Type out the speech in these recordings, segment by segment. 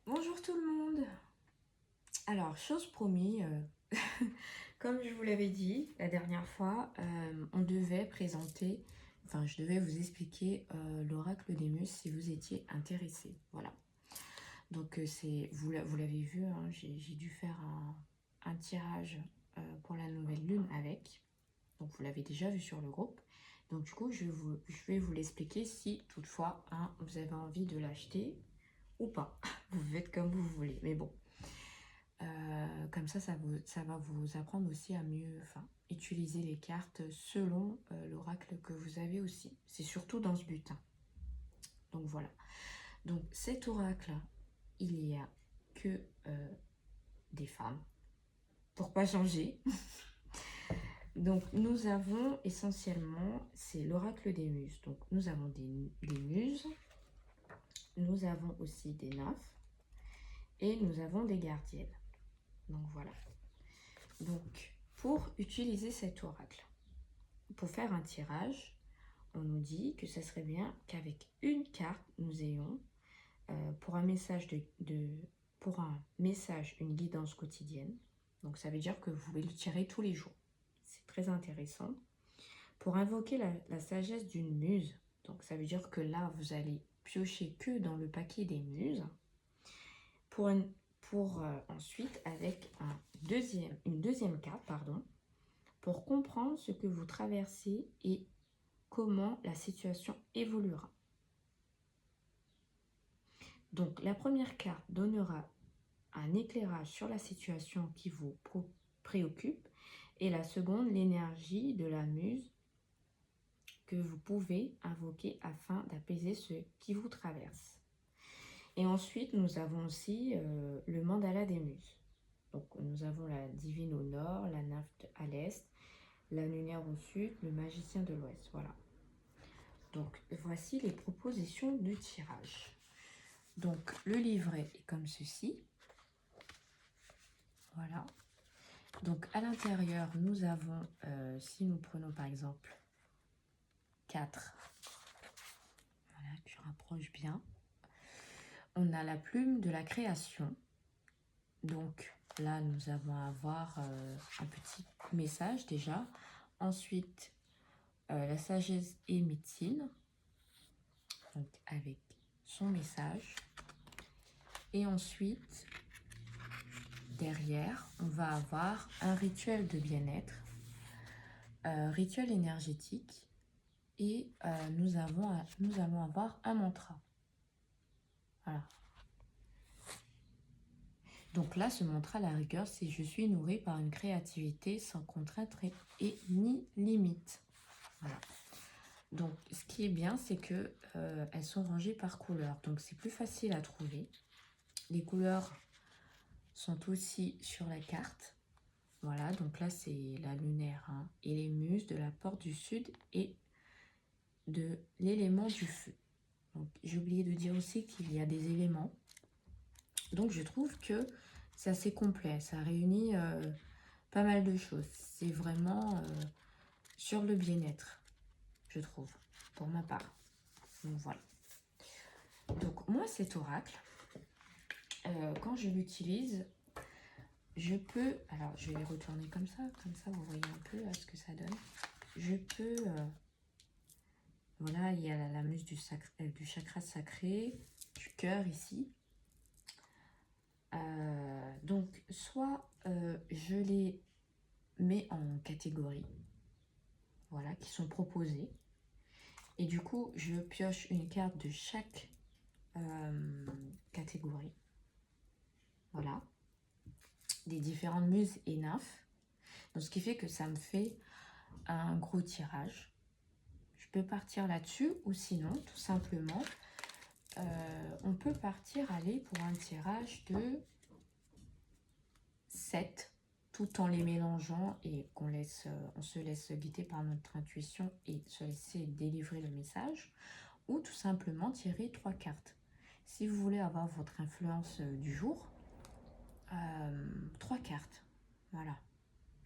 Bonjour tout le monde. Alors, chose promis, comme je vous l'avais dit la dernière fois, on devait présenter, enfin je devais vous expliquer l'oracle des Muses si vous étiez intéressé. Voilà. Donc vous l'avez vu, hein, j'ai dû faire un tirage pour la nouvelle lune avec. Donc vous l'avez déjà vu sur le groupe. Donc du coup, je vais vous l'expliquer si toutefois hein, vous avez envie de l'acheter ou pas. Vous faites comme vous voulez. Mais bon, comme ça va vous apprendre aussi à mieux utiliser les cartes selon l'oracle que vous avez aussi. C'est surtout dans ce but, hein. Donc voilà. Donc cet oracle, il n'y a que des femmes, pour pas changer. Donc nous avons essentiellement, c'est l'oracle des muses. Donc nous avons des muses, nous avons aussi des nymphes et nous avons des gardiennes. Donc voilà. Donc pour utiliser cet oracle, pour faire un tirage, on nous dit que ça serait bien qu'avec une carte, nous ayons pour un message une guidance quotidienne. Donc ça veut dire que vous pouvez le tirer tous les jours. C'est très intéressant. Pour invoquer la sagesse d'une muse, donc ça veut dire que là, vous allez piocher que dans le paquet des muses. Pour ensuite, avec une deuxième carte, pour comprendre ce que vous traversez et comment la situation évoluera. Donc, la première carte donnera un éclairage sur la situation qui vous préoccupe et la seconde, l'énergie de la muse que vous pouvez invoquer afin d'apaiser ce qui vous traverse. Et ensuite, nous avons aussi le mandala des muses. Donc, nous avons la divine au nord, la nymphe à l'est, la lunaire au sud, le magicien de l'ouest. Voilà. Donc, voici les propositions de tirage. Donc, le livret est comme ceci. Voilà. Donc, à l'intérieur, nous avons, si nous prenons par exemple 4, voilà, je rapproche bien. On a la plume de la création. Donc, là, nous allons avoir un petit message déjà. Ensuite, la sagesse et médecine. Donc, avec son message. Et ensuite, derrière, on va avoir un rituel de bien-être, rituel énergétique, et nous allons avoir un mantra. Voilà. Donc là, ce mantra, à la rigueur, c'est « Je suis nourrie par une créativité sans contrainte et ni limite ». Voilà. Donc, ce qui est bien, c'est que elles sont rangées par couleur. Donc, c'est plus facile à trouver. Les couleurs sont aussi sur la carte. Voilà, donc là, c'est la lunaire hein, et les muses de la porte du sud et de l'élément du feu. Donc, j'ai oublié de dire aussi qu'il y a des éléments. Donc, je trouve que c'est assez complet. Ça réunit pas mal de choses. C'est vraiment sur le bien-être, je trouve, pour ma part. Donc, voilà. Donc, moi, cet oracle, quand je l'utilise, je peux... Alors, je vais les retourner comme ça vous voyez un peu ce que ça donne. Je peux... voilà, il y a la muse du chakra sacré, du cœur ici. Donc, soit je les mets en catégories, voilà, qui sont proposées. Et du coup, je pioche une carte de chaque catégorie. Voilà. Des différentes muses et nymphes. Donc, ce qui fait que ça me fait un gros tirage. Je peux partir là-dessus ou sinon, tout simplement, on peut partir aller pour un tirage de 7 tout en les mélangeant et on se laisse guider par notre intuition et se laisser délivrer le message, ou tout simplement tirer 3 cartes. Si vous voulez avoir votre influence du jour, 3 cartes, voilà,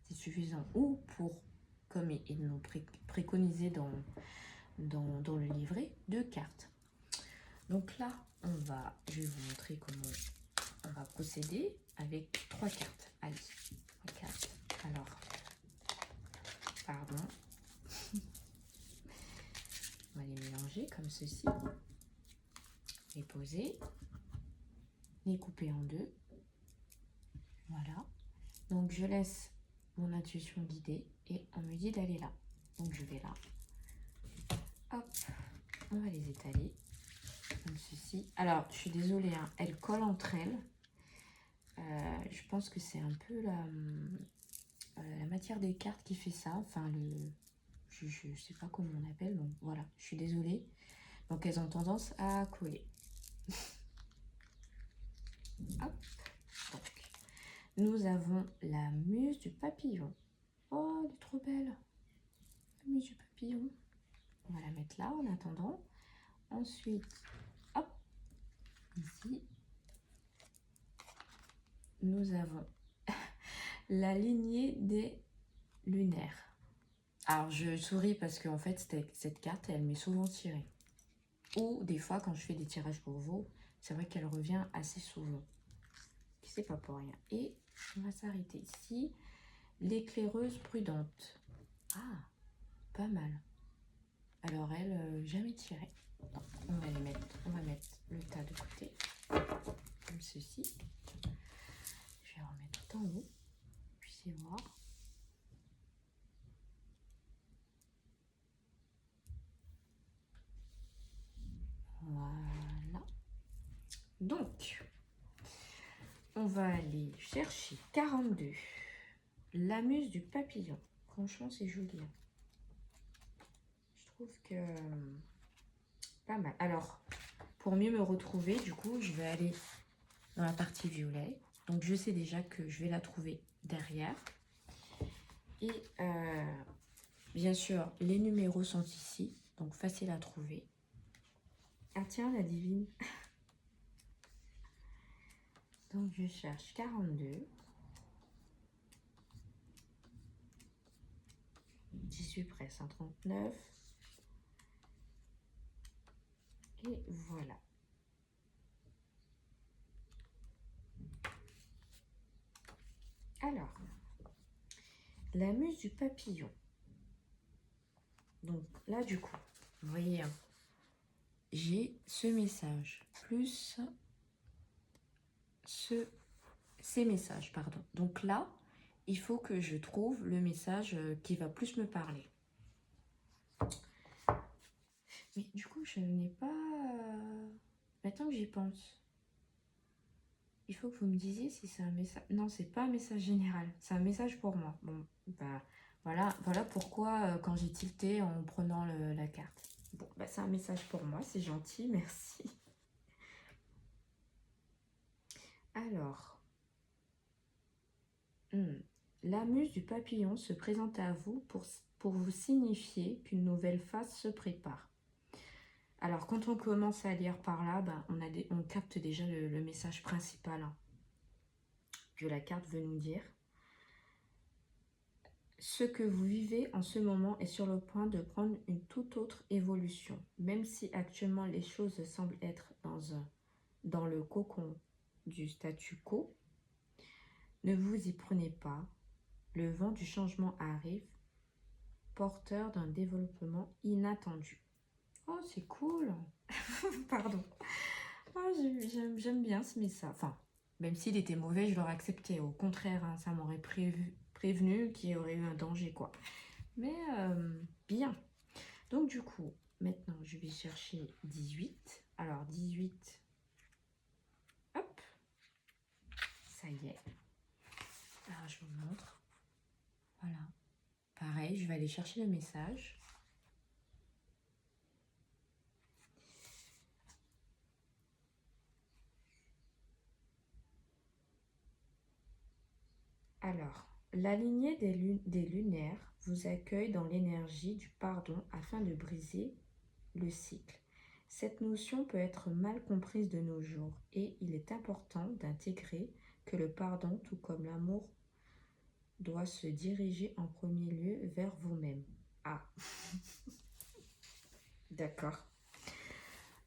c'est suffisant. Ou pour, comme ils l'ont préconisé dans le livret, 2 cartes. Donc là, je vais vous montrer comment on va procéder avec 3 cartes. Allez, 3 cartes. Alors, pardon. On va les mélanger comme ceci. Les poser. Les couper en deux. Voilà. Donc, je laisse mon intuition guider et on me dit d'aller là. Donc, je vais là. Hop, on va les étaler comme ceci. Alors, je suis désolée, hein, elles collent entre elles. Je pense que c'est un peu la matière des cartes qui fait ça. Enfin, je ne sais pas comment on appelle. Donc, voilà, je suis désolée. Donc, elles ont tendance à coller. Hop. Donc, nous avons la muse du papillon. Oh, elle est trop belle. La muse du papillon. On va la mettre là en attendant. Ensuite, hop, ici, nous avons la lignée des lunaires. Alors, je souris parce qu'en fait, cette carte, elle m'est souvent tirée. Ou des fois, quand je fais des tirages pour vous, c'est vrai qu'elle revient assez souvent. C'est pas pour rien. Et on va s'arrêter ici. L'éclaireuse prudente. Ah, pas mal. Alors, elle, jamais tirée. Non, on va mettre le tas de côté. Comme ceci. Je vais remettre tout en haut. Puissiez voir. Voilà. Donc, on va aller chercher 42. La muse du papillon. Franchement, c'est joli. Hein. Je trouve que pas mal. Alors, pour mieux me retrouver, du coup, je vais aller dans la partie violet. Donc, je sais déjà que je vais la trouver derrière. Et bien sûr, les numéros sont ici. Donc, facile à trouver. Ah tiens, la divine. Donc, je cherche 42. J'y suis presque, 39. Et voilà. Alors, la muse du papillon. Donc là, du coup, vous voyez, hein, j'ai ce message plus ces messages, pardon. Donc là, il faut que je trouve le message qui va plus me parler. Mais du coup, je n'ai pas... Maintenant que j'y pense, il faut que vous me disiez si c'est un message... Non, c'est pas un message général, c'est un message pour moi. Bon, bah, voilà pourquoi quand j'ai tilté en prenant la carte. Bon, bah, c'est un message pour moi, c'est gentil, merci. Alors, la muse du papillon se présente à vous pour vous signifier qu'une nouvelle phase se prépare. Alors, quand on commence à lire par là, bah, on capte déjà le message principal hein, que la carte veut nous dire. Ce que vous vivez en ce moment est sur le point de prendre une toute autre évolution. Même si actuellement les choses semblent être dans le cocon du statu quo, ne vous y prenez pas. Le vent du changement arrive, porteur d'un développement inattendu. Oh, c'est cool. Pardon. Oh, j'aime bien ce message. Enfin, même s'il était mauvais, je l'aurais accepté. Au contraire, hein, ça m'aurait prévenu qu'il y aurait eu un danger, quoi. Mais bien. Donc, du coup, maintenant, je vais chercher 18. Alors, 18. Hop. Ça y est. Alors, je vous montre. Voilà. Pareil, je vais aller chercher le message. Alors, la lignée des lunaires vous accueille dans l'énergie du pardon afin de briser le cycle. Cette notion peut être mal comprise de nos jours et il est important d'intégrer que le pardon, tout comme l'amour, doit se diriger en premier lieu vers vous-même. Ah, d'accord.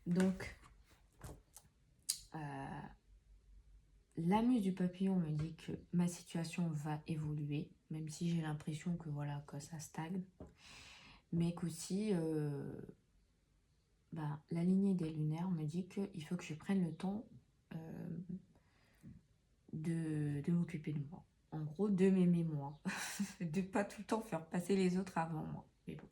Donc, la muse du papillon me dit que ma situation va évoluer, même si j'ai l'impression que voilà, que ça stagne. Mais qu'aussi, la lignée des lunaires me dit qu'il faut que je prenne le temps de m'occuper de moi. En gros, de m'aimer moi. De pas tout le temps faire passer les autres avant moi. Mais bon,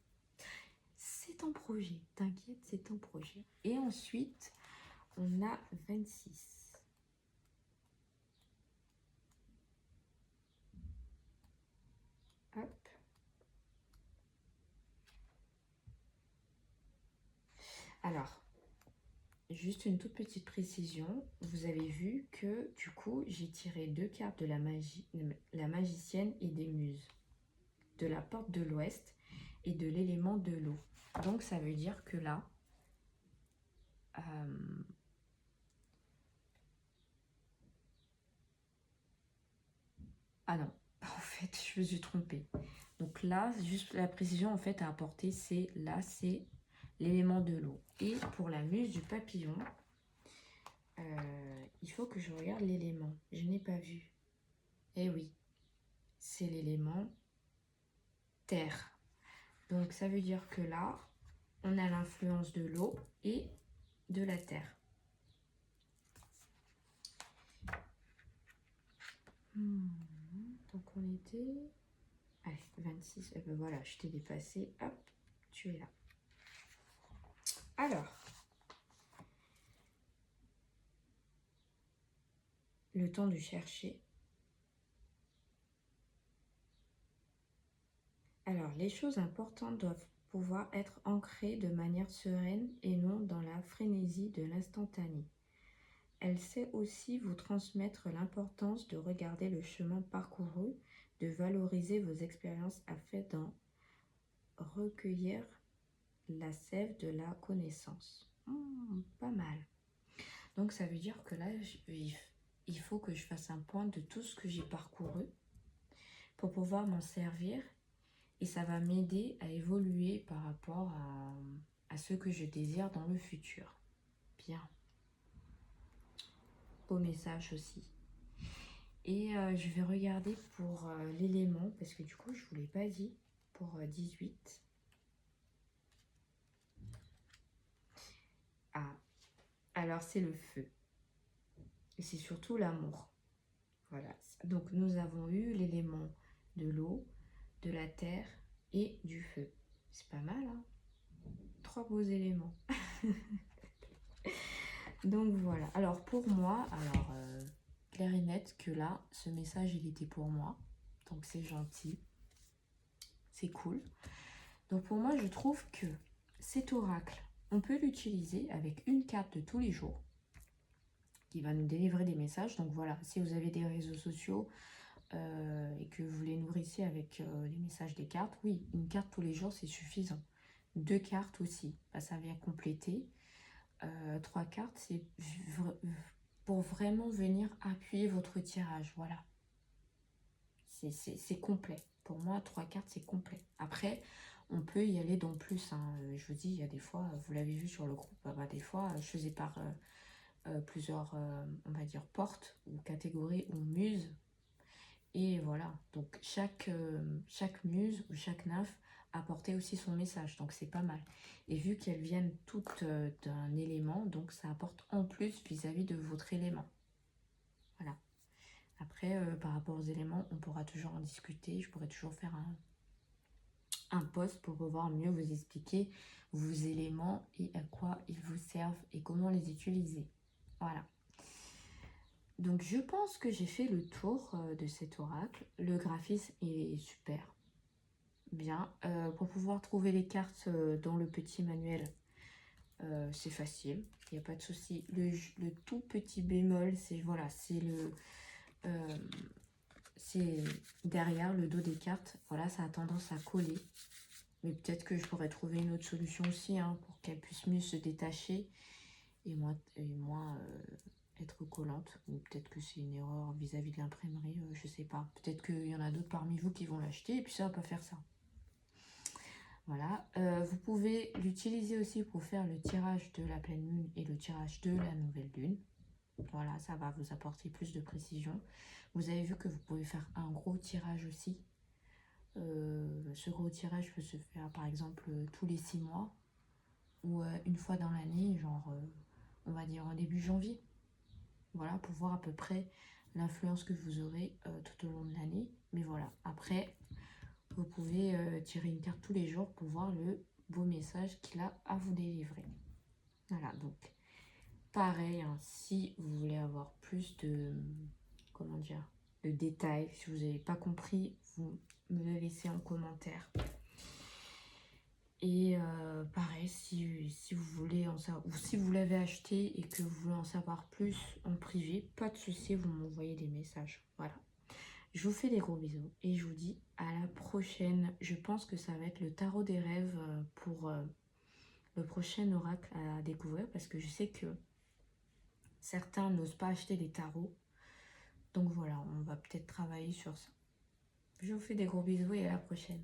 c'est un projet. T'inquiète, c'est un projet. Et ensuite, on a 26. Hop. Alors, juste une toute petite précision. Vous avez vu que du coup, j'ai tiré 2 cartes de la magie, la magicienne et des muses. De la porte de l'ouest et de l'élément de l'eau. Donc, ça veut dire que là, ah non, en fait, je me suis trompée. Donc là, juste la précision en fait à apporter, c'est là, c'est l'élément de l'eau. Et pour la muse du papillon, il faut que je regarde l'élément. Je n'ai pas vu. Eh oui, c'est l'élément terre. Donc ça veut dire que là, on a l'influence de l'eau et de la terre. Donc on était... Allez, 26. Et ben voilà, je t'ai dépassé. Hop, tu es là. Alors, le temps de chercher. Alors, les choses importantes doivent pouvoir être ancrées de manière sereine et non dans la frénésie de l'instantané. Elle sait aussi vous transmettre l'importance de regarder le chemin parcouru, de valoriser vos expériences afin d'en recueillir la sève de la connaissance. Pas mal. Donc, ça veut dire que là, il faut que je fasse un point de tout ce que j'ai parcouru pour pouvoir m'en servir. Et ça va m'aider à évoluer par rapport à ce que je désire dans le futur. Bien. Beau message aussi. Et je vais regarder pour l'élément, parce que du coup, je ne vous l'ai pas dit, pour 18. Ah, alors c'est le feu. Et c'est surtout l'amour. Voilà. Donc, nous avons eu l'élément de l'eau, de la terre et du feu. C'est pas mal, hein? 3 beaux éléments. Donc voilà. Alors pour moi, clair et net que là, ce message, il était pour moi. Donc c'est gentil. C'est cool. Donc pour moi, je trouve que cet oracle, on peut l'utiliser avec une carte de tous les jours qui va nous délivrer des messages. Donc voilà, si vous avez des réseaux sociaux et que vous les nourrissez avec les messages des cartes, oui, une carte tous les jours, c'est suffisant. 2 cartes aussi, ça vient compléter. 3 cartes, c'est pour vraiment venir appuyer votre tirage. Voilà. C'est complet. Pour moi, 3 cartes, c'est complet. Après, on peut y aller dans plus. Hein. Je vous dis, il y a des fois, vous l'avez vu sur le groupe, des fois, je faisais par plusieurs, on va dire, portes ou catégories ou muses. Et voilà. Donc, chaque muse ou chaque nymphe apporter aussi son message, donc c'est pas mal. Et vu qu'elles viennent toutes d'un élément, donc ça apporte en plus vis-à-vis de votre élément. Voilà. Après, par rapport aux éléments, on pourra toujours en discuter. Je pourrais toujours faire un post pour pouvoir mieux vous expliquer vos éléments et à quoi ils vous servent et comment les utiliser. Voilà. Donc, je pense que j'ai fait le tour de cet oracle. Le graphisme est super. Bien, pour pouvoir trouver les cartes dans le petit manuel, c'est facile, il n'y a pas de souci. Le tout petit bémol, c'est voilà, c'est derrière le dos des cartes. Voilà, ça a tendance à coller. Mais peut-être que je pourrais trouver une autre solution aussi, hein, pour qu'elle puisse mieux se détacher et moins être collante. Ou peut-être que c'est une erreur vis-à-vis de l'imprimerie, je sais pas. Peut-être qu'il y en a d'autres parmi vous qui vont l'acheter et puis ça va pas faire ça. Voilà, vous pouvez l'utiliser aussi pour faire le tirage de la pleine lune et le tirage de la nouvelle lune. Voilà, ça va vous apporter plus de précision. Vous avez vu que vous pouvez faire un gros tirage aussi. Ce gros tirage peut se faire par exemple tous les 6 mois ou une fois dans l'année, genre on va dire en début janvier. Voilà, pour voir à peu près l'influence que vous aurez tout au long de l'année. Mais voilà, après, vous pouvez tirer une carte tous les jours pour voir le beau message qu'il a à vous délivrer. Voilà, donc pareil, hein, si vous voulez avoir plus de, comment dire, de détails, si vous n'avez pas compris, vous me le laissez en commentaire. Et pareil, si vous voulez en savoir, ou si vous l'avez acheté et que vous voulez en savoir plus en privé, pas de souci, vous m'envoyez des messages. Voilà. Je vous fais des gros bisous et je vous dis à la prochaine. Je pense que ça va être le tarot des rêves pour le prochain oracle à découvrir parce que je sais que certains n'osent pas acheter des tarots. Donc voilà, on va peut-être travailler sur ça. Je vous fais des gros bisous et à la prochaine.